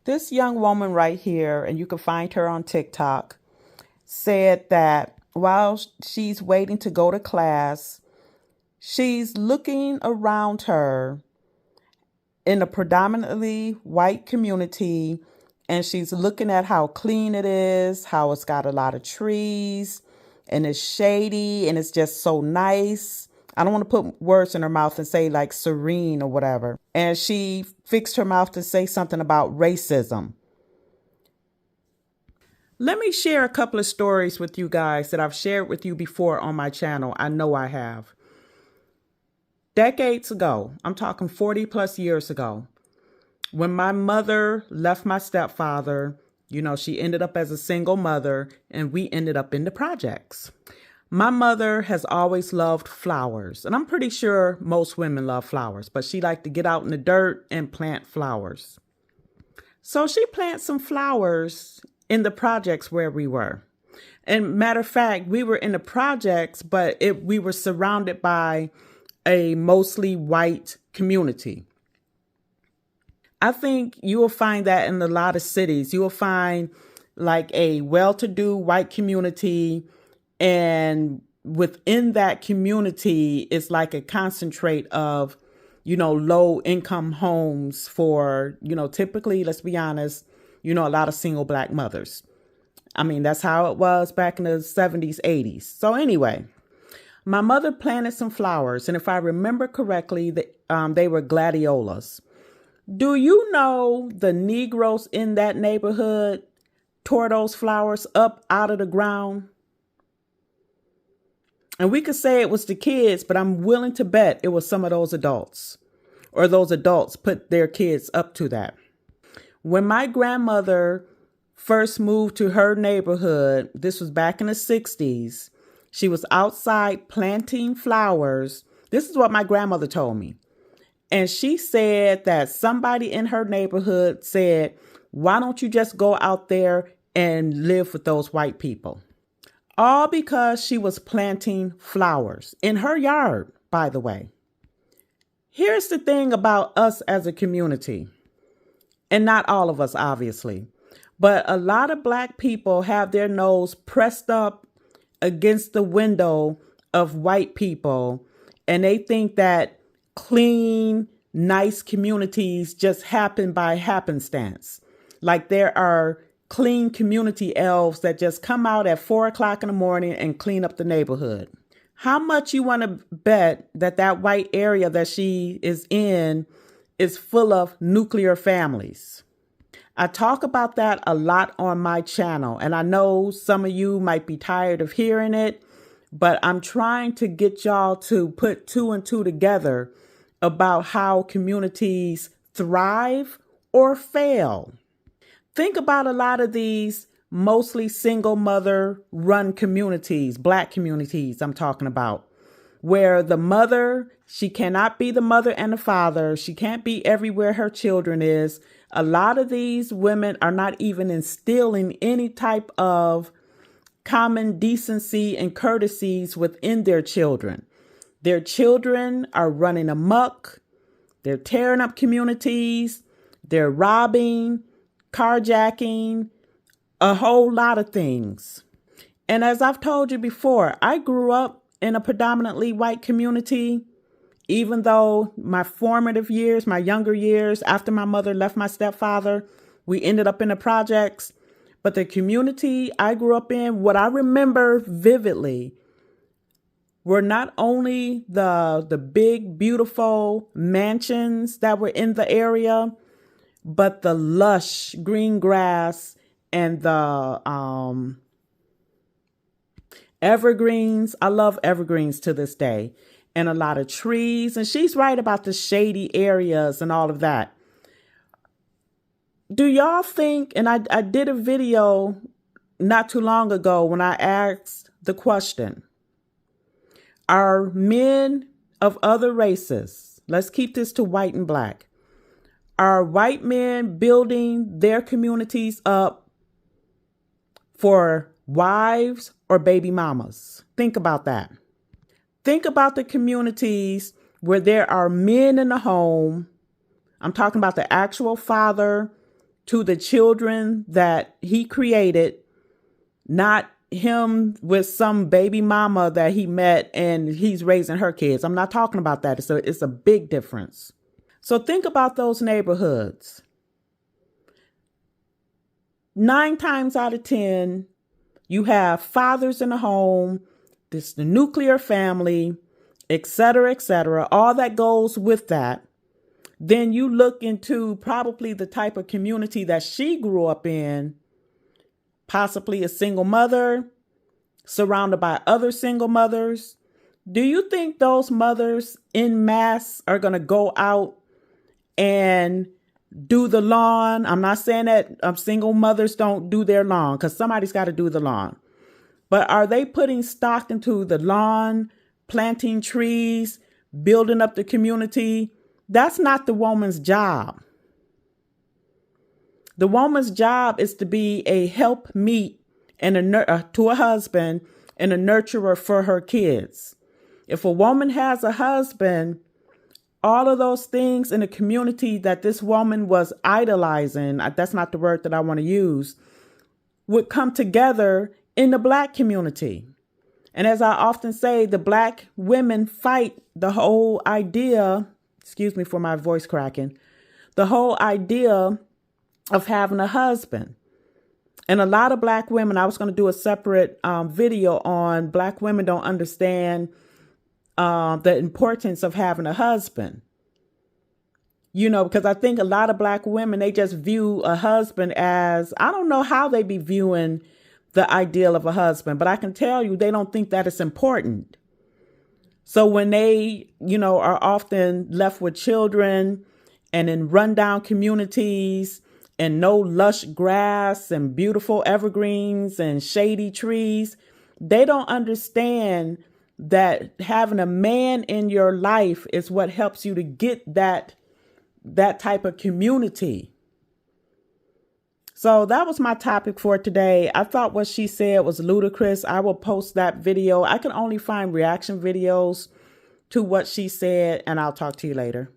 This young woman right here, and you can find her on TikTok, said that while she's waiting to go to class, she's looking around her in a predominantly white community, and she's looking at how clean it is, how it's got a lot of trees, and it's shady, and it's just so nice. I don't want to put words in her mouth and say like serene or whatever. And she fixed her mouth to say something about racism. Let me share a couple of stories with you guys that I've shared with you before on my channel. I know I have. Decades ago, I'm talking 40 plus years ago, when my mother left my stepfather, she ended up as a single mother, and we ended up in the projects. My mother has always loved flowers, and I'm pretty sure most women love flowers, but she liked to get out in the dirt and plant flowers. So she planted some flowers in the projects where we were. And matter of fact, we were in the projects, but we were surrounded by a mostly white community. I think you will find that in a lot of cities. You will find like a well-to-do white community, and within that community is like a concentrate of, low-income homes for, typically, let's be honest, a lot of single Black mothers. I mean, that's how it was back in the 70s, 80s. So anyway, my mother planted some flowers, and if I remember correctly, they were gladiolas. Do you know the Negroes in that neighborhood tore those flowers up out of the ground? And we could say it was the kids, but I'm willing to bet it was some of those adults, or those adults put their kids up to that. When my grandmother first moved to her neighborhood, this was back in the 60s, she was outside planting flowers. This is what my grandmother told me. And she said that somebody in her neighborhood said, why don't you just go out there and live with those white people? All because she was planting flowers in her yard, by the way. Here's the thing about us as a community, and not all of us, obviously, but a lot of Black people have their nose pressed up against the window of white people, and they think that clean, nice communities just happen by happenstance. Like there are clean community elves that just come out at 4 o'clock in the morning and clean up the neighborhood. How much you want to bet that white area that she is in is full of nuclear families? I talk about that a lot on my channel, and I know some of you might be tired of hearing it, but I'm trying to get y'all to put two and two together about how communities thrive or fail. Think about a lot of these mostly single mother run communities, Black communities I'm talking about, where the mother, she cannot be the mother and the father. She can't be everywhere her children is. A lot of these women are not even instilling any type of common decency and courtesies within their children. Their children are running amok. They're tearing up communities. They're robbing, carjacking, a whole lot of things. And as I've told you before, I grew up in a predominantly white community, even though my formative years, my younger years, after my mother left my stepfather, we ended up in the projects. But the community I grew up in, what I remember vividly were not only the big, beautiful mansions that were in the area, but the lush green grass and the evergreens. I love evergreens to this day, and a lot of trees. And she's right about the shady areas and all of that. Do y'all think, and I did a video not too long ago when I asked the question, are men of other races, let's keep this to white and Black, are white men building their communities up for wives or baby mamas? Think about that. Think about the communities where there are men in the home. I'm talking about the actual father to the children that he created, not him with some baby mama that he met and he's raising her kids. I'm not talking about that. It's a big difference. So think about those neighborhoods. 9 times out of 10, you have fathers in the home, the nuclear family, etc., all that goes with that. Then you look into probably the type of community that she grew up in, possibly a single mother, surrounded by other single mothers. Do you think those mothers en masse are going to go out and do the lawn? I'm not saying that single mothers don't do their lawn, because somebody's got to do the lawn. But are they putting stock into the lawn, planting trees, building up the community? That's not the woman's job. The woman's job is to be a helpmeet and to a husband and a nurturer for her kids. If a woman has a husband, all of those things in the community that this woman was idolizing, that's not the word that I want to use, would come together in the Black community. And as I often say, the Black women fight the whole idea, excuse me for my voice cracking, the whole idea of having a husband. And a lot of Black women, I was going to do a separate video on Black women don't understand the importance of having a husband. You know, because I think a lot of Black women, they just view a husband as, I don't know how they be viewing the ideal of a husband, but I can tell you they don't think that it's important. So when they, are often left with children and in rundown communities and no lush grass and beautiful evergreens and shady trees, they don't understand that having a man in your life is what helps you to get that type of community. So that was my topic for today. I thought what she said was ludicrous. I will post that video. I can only find reaction videos to what she said, and I'll talk to you later.